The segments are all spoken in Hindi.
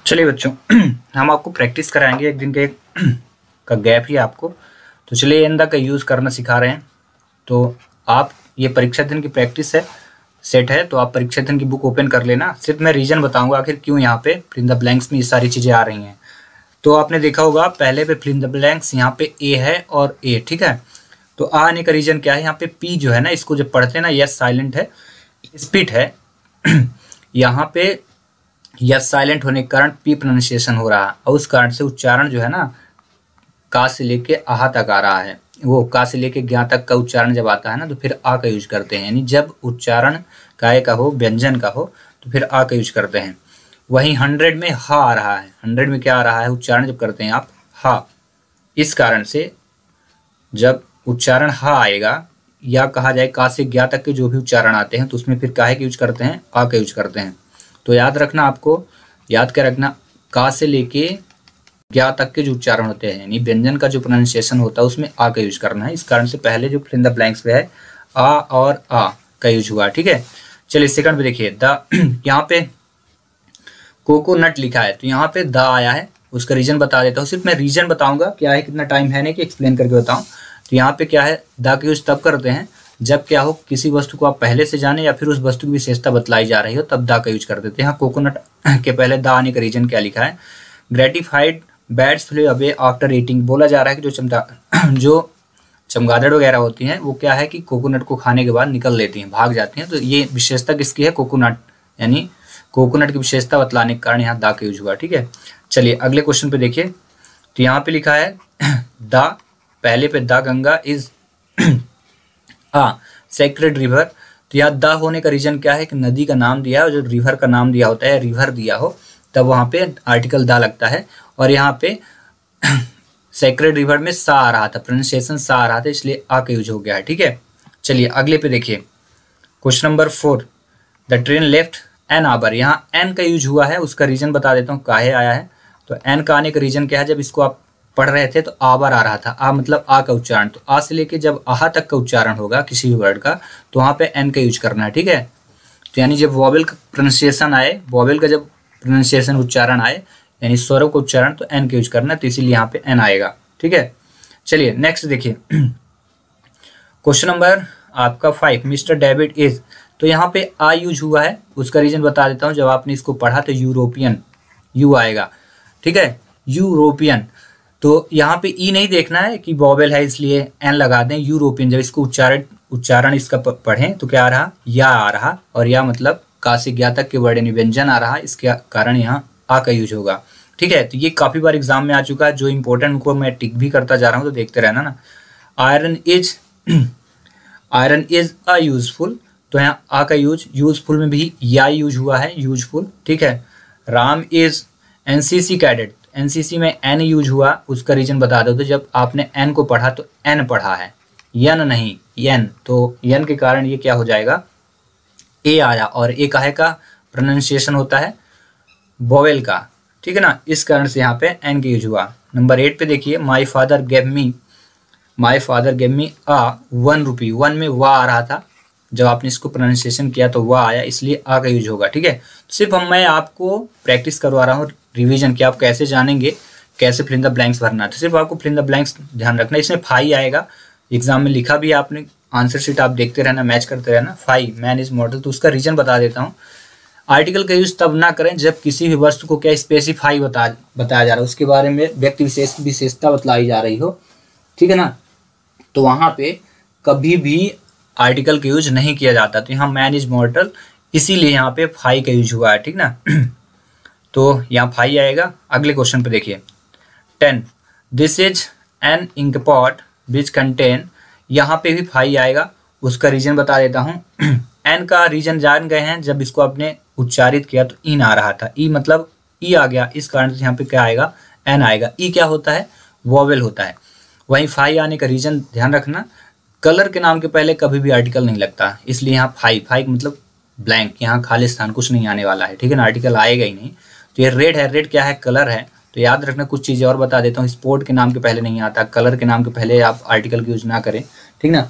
चलिए बच्चों हम आपको प्रैक्टिस कराएंगे एक दिन के का गैप ही आपको। तो चलिए इन द का यूज़ करना सिखा रहे हैं। तो आप ये परीक्षा दिन की प्रैक्टिस है सेट है, तो आप परीक्षा दिन की बुक ओपन कर लेना। सिर्फ मैं रीजन बताऊंगा आखिर क्यों यहाँ पे फिल इन द ब्लैंक्स में ये सारी चीज़ें आ रही हैं। तो आपने देखा होगा पहले पे फिल इन द ब्लैंक्स यहाँ पे ए है और ए, ठीक है। तो आने का रीजन क्या है, यहाँ पे पी जो है ना, इसको जब पढ़ते हैं ना, यस साइलेंट है, स्पिट है यहाँ पे यस साइलेंट होने के कारण पी प्रोनाउंसिएशन हो रहा है, और उस कारण से उच्चारण जो है ना का से लेके आहा तक आ रहा है। वो का से लेके ज्ञा तक का उच्चारण जब आता है ना, तो फिर आ का यूज करते हैं। यानी जब उच्चारण काय का हो, व्यंजन का हो, तो फिर आ का यूज करते हैं। वहीं 100 में हा आ रहा है। 100 में क्या आ रहा है, उच्चारण जब करते हैं आप हा, इस कारण से जब उच्चारण हा आएगा, या कहा जाए का से ज्ञा तक के जो भी उच्चारण आते हैं, तो उसमें फिर काहे का यूज करते हैं, आ का यूज करते हैं। तो याद रखना, आपको याद क्या रखना, का से लेके ज्ञा तक के जो उच्चारण होते हैं, यानी व्यंजन का जो प्रोनाउंसिएशन होता है, उसमें आ का यूज करना है। इस कारण से पहले जो फिल इन द ब्लैंक्स पे है आ और आ का यूज हुआ, ठीक है। चलिए सेकंड पे देखिए, द यहाँ पे कोकोनट लिखा है, तो यहाँ पे द आया है। उसका रीजन बता देता हूँ, सिर्फ मैं रीजन बताऊंगा, क्या है कितना टाइम है नहीं कि एक्सप्लेन करके बताऊँ। तो यहाँ पे क्या है, द का यूज तब करते हैं जब क्या हो, किसी वस्तु को आप पहले से जाने या फिर उस वस्तु की विशेषता बतलाई जा रही हो, तब दा का यूज कर देते हैं। कोकोनट के पहले दा आने का रीजन क्या लिखा है, gratified bats Phule away after eating. बोला जा रहा है कि जो चमगादड़ वगैरह होती हैं, वो क्या है कि कोकोनट को खाने के बाद निकल लेती हैं, भाग जाती हैं। तो ये विशेषता किसकी है, कोकोनट, यानी कोकोनट की विशेषता बतलाने के कारण यहाँ दा का यूज हुआ, ठीक है। चलिए अगले क्वेश्चन पे देखिए, तो यहाँ पे लिखा है दा, पहले पे दा गंगा इज सेक्रेड रिवर। तो यहाँ द होने का रीजन क्या है कि नदी का नाम दिया है, और जो रिवर का नाम दिया होता है, रिवर दिया हो, तब वहाँ पे आर्टिकल दा लगता है। और यहाँ पे सेक्रेड रिवर में सा आ रहा था, प्रोनाउंसिएशन सा आ रहा था, इसलिए आ का यूज हो गया है, ठीक है। चलिए अगले पे देखिए, question number 4, the train left an hour. यहाँ एन का यूज हुआ है, उसका रीजन बता देता हूँ काहे आया है। तो एन का आने का रीजन क्या है, जब इसको आप पढ़ रहे थे तो आवर आ रहा था, आ मतलब आ का उच्चारण, तो आ से लेके जब आहा तक का उच्चारण होगा किसी भी वर्ड का, तो वहाँ पे एन का यूज करना है, ठीक है। तो यानी जब वॉवेल का प्रोनाउंसिएशन आए, वॉवेल का जब प्रोनाउंसिएशन उच्चारण आए, यानी स्वरों का उच्चारण, तो एन का यूज करना है, तो इसीलिए यहाँ पे एन आएगा, ठीक है। चलिए नेक्स्ट देखिए, क्वेश्चन नंबर आपका 5, मिस्टर डेविड इज। तो यहाँ पे आ यूज हुआ है, उसका रीजन बता देता हूँ। जब आपने इसको पढ़ा तो यूरोपियन, यू आएगा, ठीक है, यूरोपियन। तो यहाँ पे ई नहीं देखना है कि वॉवेल है इसलिए एन लगा दें, यूरोपियन। जब इसको उच्चारण इसका पढ़ें तो क्या आ रहा, या आ रहा, और या मतलब का से ज्ञा तक के वर्ड यानी व्यंजन आ रहा, इसके कारण यहाँ आ का यूज होगा, ठीक है। तो ये काफी बार एग्जाम में आ चुका है, जो इंपॉर्टेंट को मैं टिक भी करता जा रहा हूँ, तो देखते रहना ना। आयरन इज अ यूजफुल, तो यहाँ आ का यूजफुल में भी या यूज हुआ है, यूजफुल, ठीक है। Ram is NCC cadet, NCC में एन यूज हुआ, उसका रीजन बता दो। तो जब आपने एन को पढ़ा तो एन पढ़ा है, यन नहीं, यन। तो यन के कारण ये क्या हो जाएगा, ए आया, और ए काहे का प्रोनाउंसिएशन होता है, वोवेल का, ठीक है ना। इस कारण से यहाँ पे एन का यूज हुआ। नंबर 8 पे देखिए, माई फादर गेव मी आ 1 रुपी। 1 में वाह आ रहा था, जब आपने इसको प्रोनाउंसिएशन किया तो वाह आया, इसलिए आ का यूज होगा, ठीक है। सिर्फ मैं आपको प्रैक्टिस करवा रहा हूँ, रिवीजन, कि आप कैसे जानेंगे कैसे फिल इन द ब्लैंक्स भरना है। तो सिर्फ आपको फिल इन द ब्लैंक्स ध्यान रखना। इसमें फाई आएगा, एग्जाम में लिखा भी है आपने, आंसर शीट आप देखते रहना, मैच करते रहना। फाई मैन इज मॉडल, तो उसका रीजन बता देता हूँ। आर्टिकल का यूज तब ना करें जब किसी भी वस्तु को क्या स्पेसिफाई बताया जा रहा है, उसके बारे में व्यक्ति विशेषता बतलाई जा रही हो, ठीक है ना। तो वहां पे कभी भी आर्टिकल का यूज नहीं किया जाता। तो यहाँ मैन इज मॉर्टल, इसीलिए यहाँ पे फाई का यूज हुआ है, ठीक ना। तो यहाँ फाई आएगा। अगले क्वेश्चन पे देखिए, 10, this is an ink pot which contain. यहाँ पे भी फाई आएगा, उसका रीजन बता देता हूँ। एन का रीजन जान गए हैं, जब इसको आपने उच्चारित किया तो इन आ रहा था, ई मतलब ई आ गया, इस कारण से यहाँ पे क्या आएगा, एन आएगा। ई क्या होता है, वॉवेल होता है। वहीं फाई आने का रीजन ध्यान रखना, कलर के नाम के पहले कभी भी आर्टिकल नहीं लगता, इसलिए यहाँ फाई मतलब ब्लैंक, यहाँ खाली स्थान, कुछ नहीं आने वाला है, ठीक है ना, आर्टिकल आएगा ही नहीं। तो ये रेड है, रेड क्या है, कलर है। तो याद रखना, कुछ चीज़ें और बता देता हूँ, स्पोर्ट के नाम के पहले नहीं आता, कलर के नाम के पहले आप आर्टिकल का यूज ना करें, ठीक ना।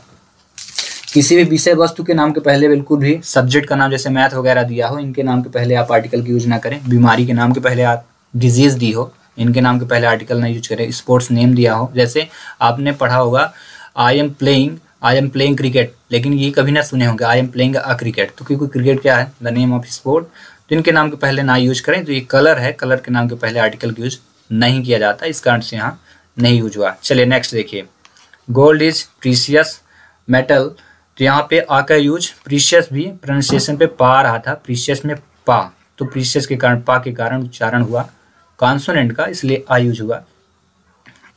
किसी भी विषय वस्तु के नाम के पहले बिल्कुल भी, सब्जेक्ट का नाम जैसे मैथ वगैरह दिया हो, इनके नाम के पहले आप आर्टिकल का यूज ना करें। बीमारी के नाम के पहले आप डिजीज दी हो, इनके नाम के पहले आर्टिकल ना यूज करें। स्पोर्ट्स नेम दिया हो, जैसे आपने पढ़ा होगा आई एम प्लेइंग क्रिकेट, लेकिन ये कभी ना सुने होंगे I am playing a cricket, तो क्योंकि क्रिकेट क्या है, द नेम ऑफ स्पोर्ट, तो इनके नाम के पहले ना यूज करें। तो ये कलर है, कलर के नाम के पहले आर्टिकल यूज नहीं किया जाता, इस कारण से यहाँ नहीं यूज हुआ। चलिए नेक्स्ट देखिए, गोल्ड इज प्रीशियस मेटल, तो यहाँ पे आ का यूज, प्रीशियस भी प्रोनाउंसिएशन पे पा रहा था, प्रीशियस में पा, तो प्रीशियस के कारण, पा के कारण उच्चारण हुआ कॉन्सोनेंट का, इसलिए आ यूज हुआ।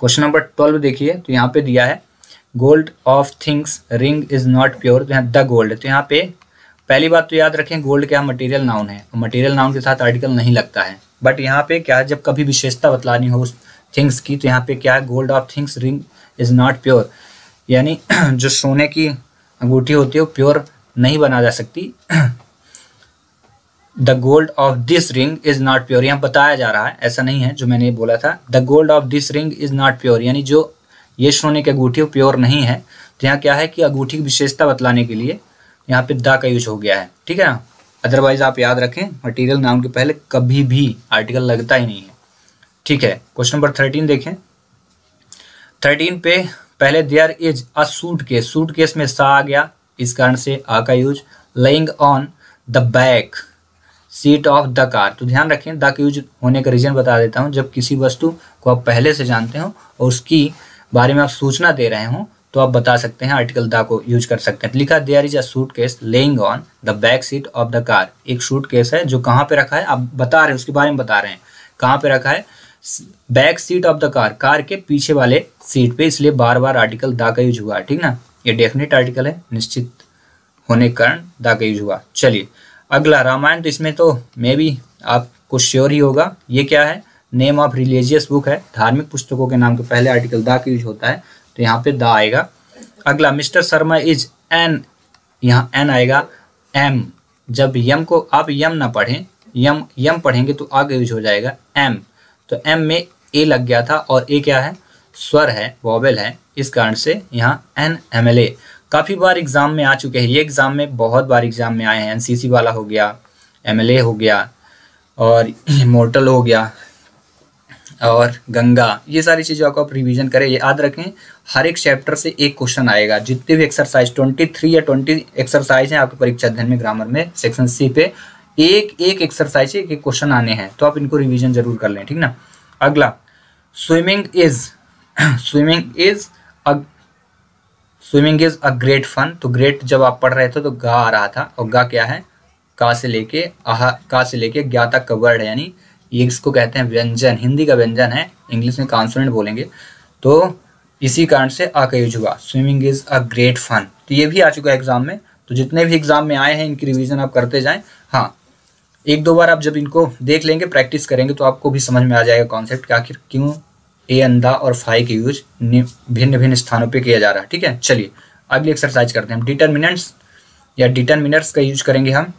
क्वेश्चन नंबर 12 देखिए, तो यहाँ पे दिया है gold of things ring is not pure, तो यहाँ द गोल्ड, तो यहाँ पे पहली बात तो याद रखें गोल्ड क्या मटेरियल नाउन है, मटेरियल नाउन के साथ आर्टिकल नहीं लगता है। बट यहाँ पे क्या है, जब कभी विशेषता बतलानी हो उस थिंग्स की, तो यहाँ पे क्या है, gold of things ring is not pure, यानी जो सोने की अंगूठी होती है वो प्योर नहीं बना जा सकती। The gold of this ring is not pure, यहाँ बताया जा रहा है, ऐसा नहीं है जो मैंने बोला था, the gold of this ring is not pure, यानी जो ये सोने की अंगूठी वो प्योर नहीं है। तो यहाँ क्या है कि अंगूठी की विशेषता बतलाने के लिए यहाँ पे द का यूज हो गया है, ठीक है। अदरवाइज आप याद रखें मटेरियल नाउन के पहले कभी भी आर्टिकल लगता ही नहीं है, ठीक है। क्वेश्चन नंबर 13 देखें, 13 पे पहले there is a suitcase, suitcase में सा आ गया, इस कारण से आ का use. Lying on the back seat of the car, तो ध्यान रखें द का यूज होने का रीजन बता देता हूँ। जब किसी वस्तु को आप पहले से जानते हो और उसकी बारे में आप सूचना दे रहे हो, तो आप बता सकते हैं, आर्टिकल द को यूज कर सकते हैं। लिखा there is a suitcase lying on the back seat of the car, एक सूटकेस है जो कहाँ पे रखा है, आप बता रहे हैं, उसके बारे में बता रहे हैं, कहाँ पे रखा है, back seat of the car, car के पीछे वाले सीट पे, इसलिए बार बार आर्टिकल द का यूज हुआ, ठीक ना। ये डेफिनेट आर्टिकल है, निश्चित होने के कारण द का यूज हुआ। चलिए अगला रामायण, तो इसमें तो मे बी आपको श्योर ही होगा, ये क्या है, नेम ऑफ रिलीजियस बुक है, धार्मिक पुस्तकों के नाम के पहले आर्टिकल द का यूज होता है, तो यहाँ पे द आएगा। अगला मिस्टर शर्मा इज एन, यहाँ एन आएगा, एम, जब यम को आप यम ना पढ़ें, यम पढ़ेंगे तो आ का यूज हो जाएगा एम, तो एम में ए लग गया था, और ए क्या है, स्वर है, वॉवेल है, इस कारण से यहाँ एन MLA। काफ़ी बार एग्जाम में आ चुके हैं, ये एग्जाम में बहुत बार एग्जाम में आए हैं, NCC वाला हो गया, MLA हो गया, और इमोर्टल हो गया, और गंगा, ये सारी चीज़ों को आप रिवीजन करें, ये याद रखें, हर एक चैप्टर से एक क्वेश्चन आएगा। जितने भी एक्सरसाइज 23 या 20 एक्सरसाइज हैं आपके परीक्षा अध्ययन में ग्रामर में सेक्शन सी पे, एक एक एक्सरसाइज से एक क्वेश्चन आने हैं, तो आप इनको रिवीजन जरूर कर लें, ठीक ना। अगला swimming is a great fun, तो ग्रेट जब आप पढ़ रहे थे तो गा आ रहा था, और गा क्या है, का से लेके ज्ञा तक का वर्ड है, यानी ये इसको कहते हैं व्यंजन, हिंदी का व्यंजन है, इंग्लिश में कॉन्सोनेंट बोलेंगे, तो इसी कारण से आ का यूज हुआ। Swimming is a great fun, तो ये भी आ चुका है एग्जाम में, तो जितने भी एग्जाम में आए हैं इनकी रिवीजन आप करते जाएं। हाँ, एक दो बार आप जब इनको देख लेंगे, प्रैक्टिस करेंगे, तो आपको भी समझ में आ जाएगा कॉन्सेप्ट कि आखिर क्यों ए, अंदा और फाई के यूज भिन्न भिन्न स्थानों पे किया जा रहा है, ठीक है। चलिए अगली एक्सरसाइज करते हैं, डिटरमिनेंट्स या डिटरमिनर्स का यूज करेंगे हम।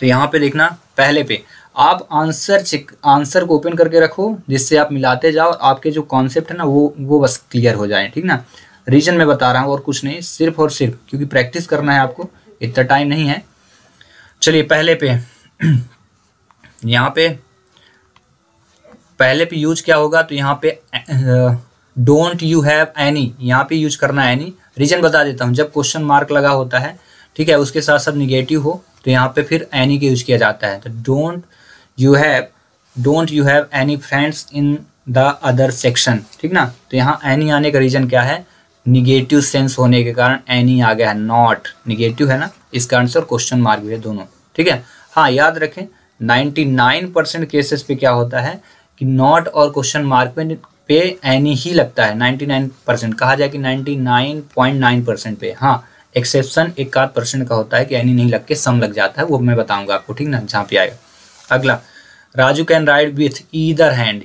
तो यहाँ पे देखना, पहले पे आप आंसर को ओपन करके रखो, जिससे आप मिलाते जाओ, आपके जो कॉन्सेप्ट है ना वो बस क्लियर हो जाए, ठीक ना। रीजन में बता रहा हूँ और कुछ नहीं, सिर्फ और सिर्फ क्योंकि प्रैक्टिस करना है आपको, इतना टाइम नहीं है। चलिए पहले पे यहाँ पे पहले पे यूज क्या होगा, तो यहाँ पे डोंट यू हैव एनी, यहाँ पे यूज करना है एनी। रीजन बता देता हूँ, जब क्वेश्चन मार्क लगा होता है, ठीक है, उसके साथ साथ निगेटिव हो, तो यहाँ पे फिर एनी के यूज किया जाता है। तो don't you have any friends in the other section, ठीक ना। तो यहाँ एनी आने का रीजन क्या है, निगेटिव सेंस होने के कारण एनी आ गया है, नॉट निगेटिव है ना, इस कारण से, और क्वेश्चन मार्क भी है दोनों, ठीक है। हाँ, याद रखें 99% केसेस पे क्या होता है कि नॉट और क्वेश्चन मार्क पे एनी ही लगता है, 99% कहा जाए कि 99.9% पे। हाँ, एक्सेप्शन 1% का होता है कि एनी नहीं लग के सम लग जाता है, वो मैं बताऊंगा आपको, ठीक ना, जहाँ पे आएगा। अगला, Raju can ride with either hand,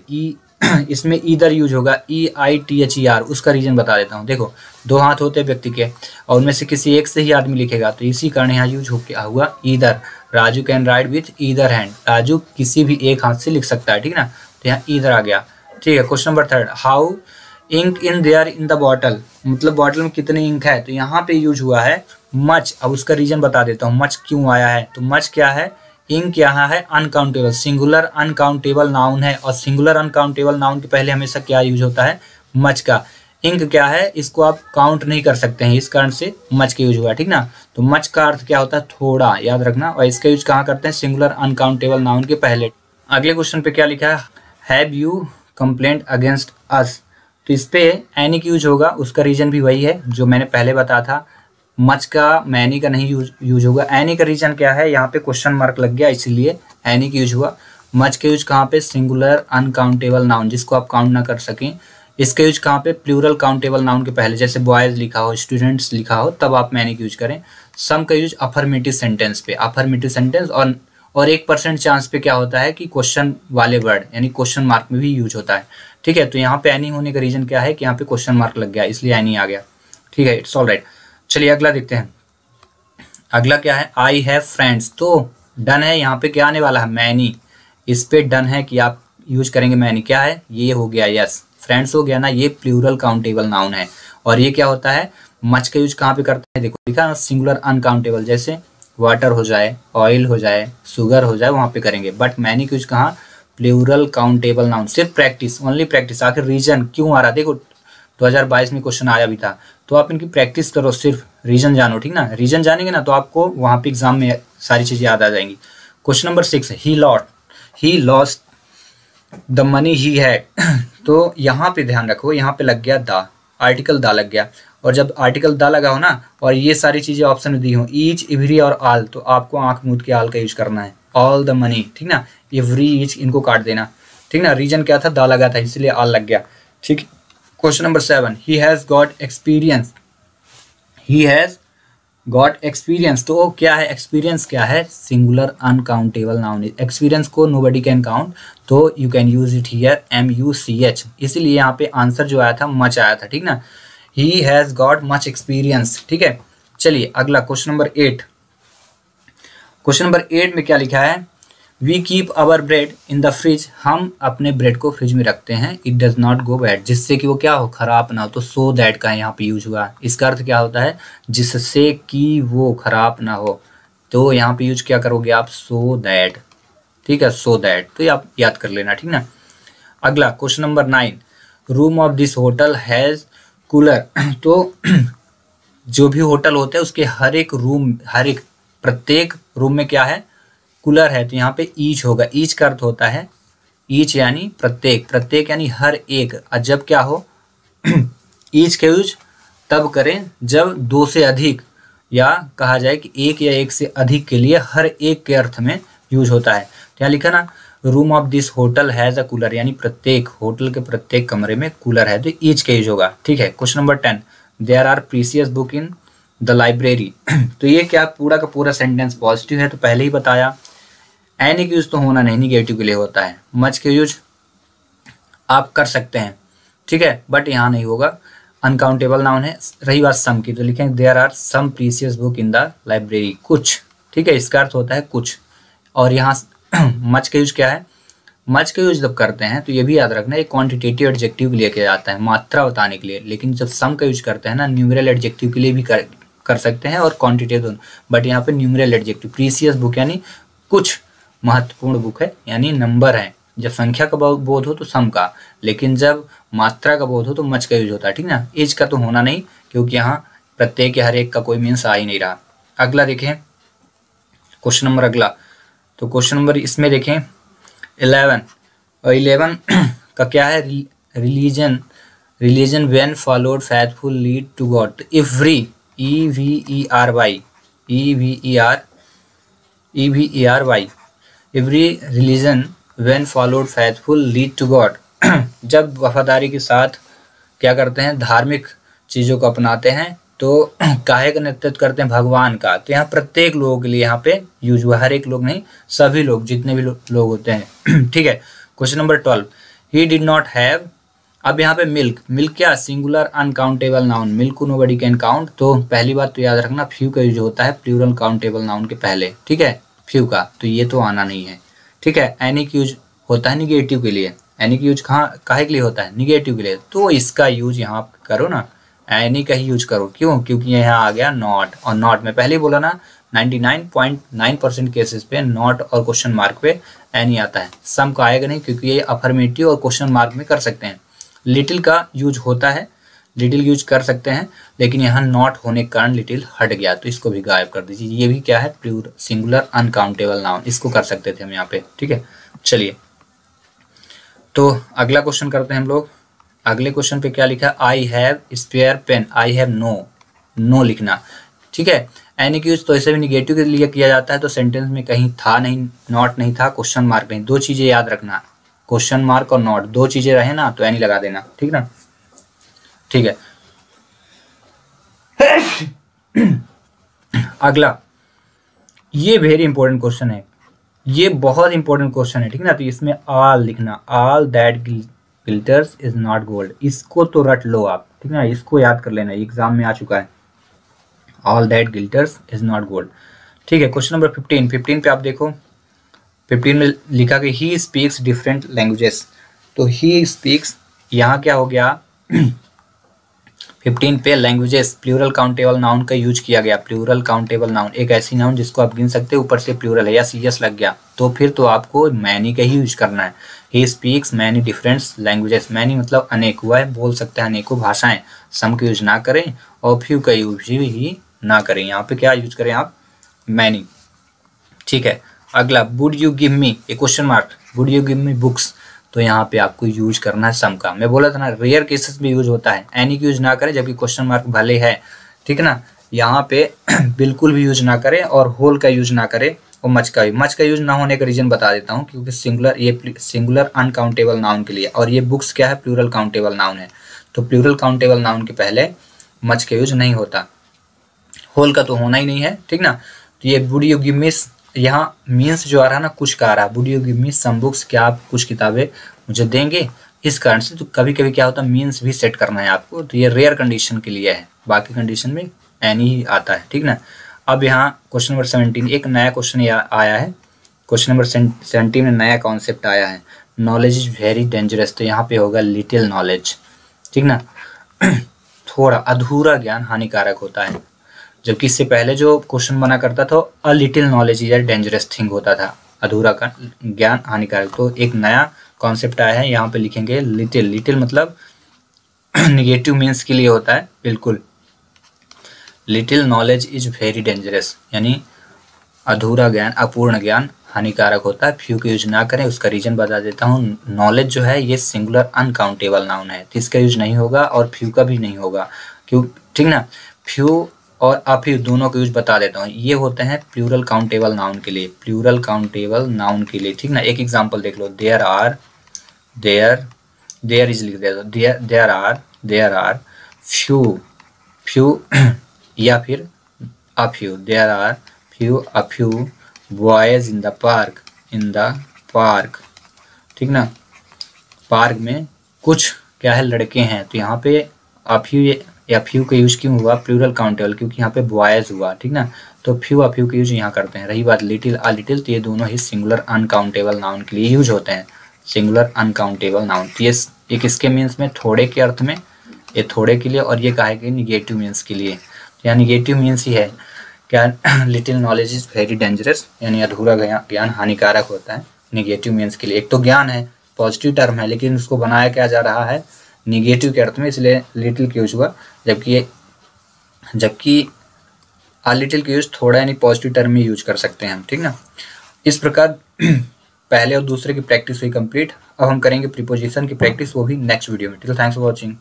इसमें ईदर यूज होगा, EITHER, उसका रीजन बता देता हूँ। देखो, दो हाथ होते हैं व्यक्ति के, और उनमें से किसी एक से ही आदमी लिखेगा, तो इसी कारण यहाँ यूज हो क्या हुआ, either. Raju can ride with either hand, Raju किसी भी एक हाथ से लिख सकता है, ठीक ना, तो यहाँ ईदर आ गया, ठीक है। Question number 3, how ink in there in the bottle, मतलब बॉटल में कितनी इंक है, तो यहाँ पे यूज हुआ है मच। अब उसका रीजन बता देता हूँ, मच क्यों आया है, तो मच क्या है, इंक यहाँ है अनकाउंटेबल, सिंगुलर अनकाउंटेबल नाउन है, और सिंगुलर अनकाउंटेबल नाउन के पहले हमेशा क्या यूज होता है, मच का। इंक क्या है, इसको आप काउंट नहीं कर सकते हैं, इस कारण से मच का यूज हुआ, ठीक ना। तो मच का अर्थ क्या होता है, थोड़ा, याद रखना। और इसका यूज कहाँ करते हैं, सिंगुलर अनकाउंटेबल नाउन के पहले। अगले क्वेश्चन पे क्या लिखा है, have you complaint against us. तो इस पे एनी का यूज होगा, उसका रीजन भी वही है जो मैंने पहले बताया था, मच का मैनी का नहीं यूज होगा। एनी का रीजन क्या है, यहाँ पे क्वेश्चन मार्क लग गया इसलिए एनी का यूज हुआ। मच का यूज कहाँ पे, सिंगुलर अनकाउंटेबल नाउन जिसको आप काउंट ना कर सकें। इसका यूज कहाँ पे, प्लूरल काउंटेबल नाउन के पहले, जैसे बॉयज लिखा हो, स्टूडेंट्स लिखा हो, तब आप मैनी का यूज करें। सम का यूज अफर्मेटिव सेंटेंस पे, अफर्मेटिव सेंटेंस और 1% चांस पे क्या होता है कि क्वेश्चन वाले वर्ड यानी क्वेश्चन मार्क में भी यूज होता है, ठीक है। तो यहाँ पे एनी होने का रीजन क्या है कि यहाँ पे क्वेश्चन मार्क लग गया इसलिए एनी आ गया, ठीक है, इट्स ऑल राइट। चलिए अगला देखते हैं। अगला क्या है, आई हैव फ्रेंड्स। तो डन है, यहाँ पे क्या आने वाला है, मैनी। इस पे डन है कि आप यूज करेंगे मैनी। क्या है, ये हो गया, यस, फ्रेंड्स हो गया ना, ये प्लूरल काउंटेबल नाउन है। और ये क्या होता है, मच का यूज कहाँ पे करते हैं, देखो लिखा सिंगुलर अनकाउंटेबल, जैसे वाटर हो जाए, ऑयल हो जाए, शुगर हो जाए, वहां पे करेंगे। बट मैनी का यूज कहाँ, प्लूरल काउंटेबल नाउन। सिर्फ प्रैक्टिस, ओनली प्रैक्टिस। आखिर रीजन क्यों आ रहा, देखो 2022 में क्वेश्चन आया भी था, तो आप इनकी प्रैक्टिस करो, सिर्फ रीजन जानो, ठीक ना। रीजन जानेंगे ना तो आपको वहां पे एग्जाम में सारी चीजें याद आ जाएंगी। Question number 6, he lost the money he had. तो यहाँ पे ध्यान रखो, यहाँ पे लग गया द, आर्टिकल द लग गया। और जब आर्टिकल द लगा हो ना और ये सारी चीजें ऑप्शन में दी हो, ईच, एवरी और ऑल, तो आपको आंख मूंद के ऑल का यूज करना है, ऑल द मनी, ठीक ना। एवरी, ईच इनको काट देना, ठीक ना। रीजन क्या था, द लगा था इसलिए ऑल लग गया, ठीक। Question number 7, he has got experience. He has got experience, तो क्या है, एक्सपीरियंस क्या है, सिंगुलर अनकाउंटेबल नाउन। एक्सपीरियंस को नोबडी कैन काउंट, तो you can use it here, MUCH। इसीलिए यहाँ पे आंसर जो आया था मच आया था, ठीक ना। He has got much experience, ठीक है। चलिए अगला क्वेश्चन नंबर 8। क्वेश्चन नंबर 8 में क्या लिखा है, we keep our bread in the fridge. हम अपने ब्रेड को फ्रिज में रखते हैं, it does not go bad, जिससे कि वो क्या हो, खराब ना हो। तो सो दैट का यहाँ पे यूज हुआ। इसका अर्थ क्या होता है, जिससे कि वो खराब ना हो। तो यहाँ पे यूज क्या करोगे आप, सो दैट, ठीक है, सो दैट। तो ये आप याद कर लेना, ठीक ना। अगला question number 9, room of this hotel has cooler. तो जो भी होटल होते हैं उसके हर एक रूम, प्रत्येक रूम में क्या है, कूलर है। तो यहाँ पे ईच होगा, ईच का अर्थ होता है, ईच यानी प्रत्येक, प्रत्येक यानी हर एक। जब क्या हो ईच के यूज तब करें जब 2 से अधिक, या कहा जाए कि 1 या 1 से अधिक के लिए हर एक के अर्थ में यूज होता है। तो यहाँ लिखा ना, room of this hotel has a cooler, यानी प्रत्येक होटल के प्रत्येक कमरे में कूलर है, तो ईच का यूज होगा, ठीक है। Question number 10, there are precious book in the library. तो ये क्या, पूरा का पूरा सेंटेंस पॉजिटिव है, तो पहले ही बताया। एनी का यूज तो होना नहीं, निगेटिव के लिए होता है। मच के यूज आप कर सकते हैं, ठीक है, बट यहाँ नहीं होगा, अनकाउंटेबल नाउन है। रही बात सम की, तो लिखेंगे there are some precious book in the library, कुछ, ठीक है, इसका अर्थ होता है कुछ। और यहाँ मच का यूज क्या है, मच का यूज जब करते हैं तो ये भी याद रखना, एक क्वांटिटेटिव एडजेक्टिव लेके जाता है, मात्रा बताने के लिए। लेकिन जब सम का यूज करते हैं ना, न्यूमरल एडजेक्टिव के लिए भी कर सकते हैं और क्वांटिटेटिव, बट यहाँ पे न्यूमरल एडजेक्टिव। प्रीसियस बुक यानी कुछ महत्वपूर्ण बुक है, यानी नंबर है। जब संख्या का बोध हो तो सम का, लेकिन जब मात्रा का बोध हो तो मच का यूज होता है, ठीक ना। एज का तो होना नहीं, क्योंकि यहाँ प्रत्येक या हर एक का कोई मीन्स आ ही नहीं रहा। अगला देखें क्वेश्चन नंबर अगला, तो क्वेश्चन नंबर इसमें देखें 11, और 11 का क्या है, religion when followed faithful lead to God. Every, EVERY, every religion when followed faithful lead to God. जब वफादारी के साथ क्या करते हैं, धार्मिक चीज़ों को अपनाते हैं, तो काहे का नेतृत्व करते हैं, भगवान का। तो यहाँ प्रत्येक लोगों के लिए यहाँ पे यूज हुआ, हर एक लोग नहीं, सभी लोग, जितने भी लोग होते हैं, ठीक है। Question number 12, he did not have. अब यहाँ पे मिल्क, मिल्क क्या, सिंगुलर अनकाउंटेबल नाउन, मिल्क को नोबडी कैन काउंट। तो पहली बात तो याद रखना, फ्यू का यूज होता है प्लूरल काउंटेबल नाउन के पहले, ठीक है, फ्यू का, तो ये तो आना नहीं है, ठीक है। एनी का यूज होता है निगेटिव के लिए, एनी का यूज काहे के लिए होता है, निगेटिव के लिए। तो इसका यूज यहाँ करो ना, एनी का ही यूज करो। क्यों, क्योंकि यहाँ आ गया नॉट, और नॉट में पहले ही बोला ना, 99.9% केसेस पे नॉट और क्वेश्चन मार्क पे एनी आता है। सम का आएगा नहीं क्योंकि ये अफर्मेटिव और क्वेश्चन मार्क में कर सकते हैं। लिटिल का यूज होता है, लिटिल यूज कर सकते हैं, लेकिन यहाँ नॉट होने के कारण लिटिल हट गया, तो इसको भी गायब कर दीजिए। ये भी क्या है, प्लूरल सिंगुलर अनकाउंटेबल नाउन, इसको कर सकते थे हम यहाँ पे। ठीक है, चलिए तो अगला क्वेश्चन करते हैं हम लोग। अगले क्वेश्चन पे क्या लिखा है, I have spare pen, I have no लिखना। ठीक है, एनी की यूज तो ऐसे भी निगेटिव के लिए किया जाता है, तो सेंटेंस में कहीं था नहीं, नॉट नहीं था, क्वेश्चन मार्क नहीं, दो चीजें याद रखना, क्वेश्चन मार्क और नॉट, दो चीजें रहे ना तो एनी लगा देना। ठीक ना, ठीक है। अगला, ये वेरी इंपॉर्टेंट क्वेश्चन है, ये बहुत इंपॉर्टेंट क्वेश्चन है। ठीक ना, तो इसमें ऑल लिखना, all that glitters is not gold, इसको तो रट लो आप। ठीक ना, इसको याद कर लेना, एग्जाम में आ चुका है, all that glitters is not gold. ठीक है, क्वेश्चन नंबर 15 पे आप देखो, 15 में लिखा कि ही स्पीक्स डिफरेंट लैंग्वेजेस, तो ही स्पीक्स, यहाँ क्या हो गया 15 पे लैंग्वेजेस प्लूरल काउंटेबल नाउन का यूज किया गया। प्लूरल काउंटेबल नाउन एक ऐसी नाउन जिसको आप गिन सकते हो, ऊपर से प्लूरल है या सीएस लग गया, तो फिर तो आपको मैनी का ही यूज करना है। He speaks many different languages, many मतलब अनेक हुआ है, बोल सकते हैं अनेकों भाषाएं, सम का यूज ना करें और फ्यू का यूज ही ना करें। यहाँ पे क्या यूज करें आप, मैनी। ठीक है, अगला, would you give me, A question mark, would you give me books, तो यहाँ पे आपको यूज करना है सम का। मैं बोला था ना, रेयर केसेस में यूज होता है, एनी की यूज ना करें, जबकि क्वेश्चन मार्क भले है। ठीक है ना, यहाँ पे बिल्कुल भी यूज ना करें, और होल का यूज ना करें, और मच का यूज ना होने का रीजन बता देता हूँ, क्योंकि सिंगुलर, ये सिंगुलर अनकाउंटेबल नाउन के लिए, और ये बुक्स क्या है, प्लूरल काउंटेबल नाउन है, तो प्लूरल काउंटेबल नाउन के पहले मच का यूज नहीं होता, होल का तो होना ही नहीं है। ठीक ना, तो ये वुड यू गिव मी, यहाँ मीन्स जो आ रहा है ना, कुछ का आ रहा है, would you give me some books, क्या आप कुछ किताबें मुझे देंगे, इस कारण से। तो कभी कभी क्या होता है, मीन्स भी सेट करना है आपको, तो ये रेयर कंडीशन के लिए है, बाकी कंडीशन में एनी ही आता है। ठीक ना, अब यहाँ क्वेश्चन नंबर 17, एक नया क्वेश्चन आया है, क्वेश्चन नंबर 17 में नया कॉन्सेप्ट आया है, नॉलेज इज वेरी डेंजरस, तो यहाँ पे होगा लिटिल नॉलेज। ठीक ना, थोड़ा अधूरा ज्ञान हानिकारक होता है, जबकि इससे पहले जो क्वेश्चन बना करता था a little knowledge is a dangerous thing होता था, अधूरा का ज्ञान हानिकारक। तो एक नया कॉन्सेप्ट आया है, यहाँ पे लिखेंगे लिटिल, लिटिल मतलब निगेटिव मीन्स के लिए होता है, बिल्कुल। Little knowledge is very dangerous, यानी अधूरा ज्ञान, अपूर्ण ज्ञान हानिकारक होता है, फ्यू का यूज ना करें। उसका रीजन बता देता हूँ, नॉलेज जो है ये सिंगुलर अनकाउंटेबल नाउन है, तो इसका यूज नहीं होगा और फ्यू का भी नहीं होगा, क्यों। ठीक ना, फ्यू और अफ्यू दोनों का यूज बता देता हूँ, ये होते हैं प्लूरल काउंटेबल नाउन के लिए, प्लूरल काउंटेबल नाउन के लिए। ठीक ना, एक एग्जांपल देख लो, देयर इज लिख देता, देयर आर फ्यू या फिर a few, there are few boys in the park. ठीक ना, पार्क में कुछ क्या है, लड़के हैं, तो यहाँ पे अफ्यू या फ्यू का यूज क्यों हुआ, प्लूरल काउंटेबल, क्योंकि यहाँ पे बॉयज हुआ। ठीक ना, तो फ्यू अफ्यू का यूज यहाँ करते हैं। रही बात लिटिल अ लिटिल, तो ये दोनों ही सिंगुलर अनकाउंटेबल नाउन के लिए यूज होते हैं, सिंगुलर अनकाउंटेबल नाउन। तो ये एक इसके मीन्स में थोड़े के अर्थ में, ये थोड़े के लिए, और ये कहा कि निगेटिव मीन्स के लिए, यहाँ निगेटिव मीन्स ही है क्या, little knowledge is very dangerous, यानी अधूरा ज्ञान हानिकारक होता है, निगेटिव मीन्स के लिए। एक तो ज्ञान है, पॉजिटिव टर्म है, लेकिन उसको बनाया क्या जा रहा है निगेटिव के अर्थ में, इसलिए लिटिल का यूज हुआ, जबकि अ लिटिल का यूज थोड़ा यानी पॉजिटिव टर्म में यूज कर सकते हैं हम। ठीक ना, इस प्रकार पहले और दूसरे की प्रैक्टिस हुई कंप्लीट। अब हम करेंगे प्रीपोजिशन की प्रैक्टिस, वो भी नेक्स्ट वीडियो में। ठीक है, थैंक्स फॉर वॉचिंग।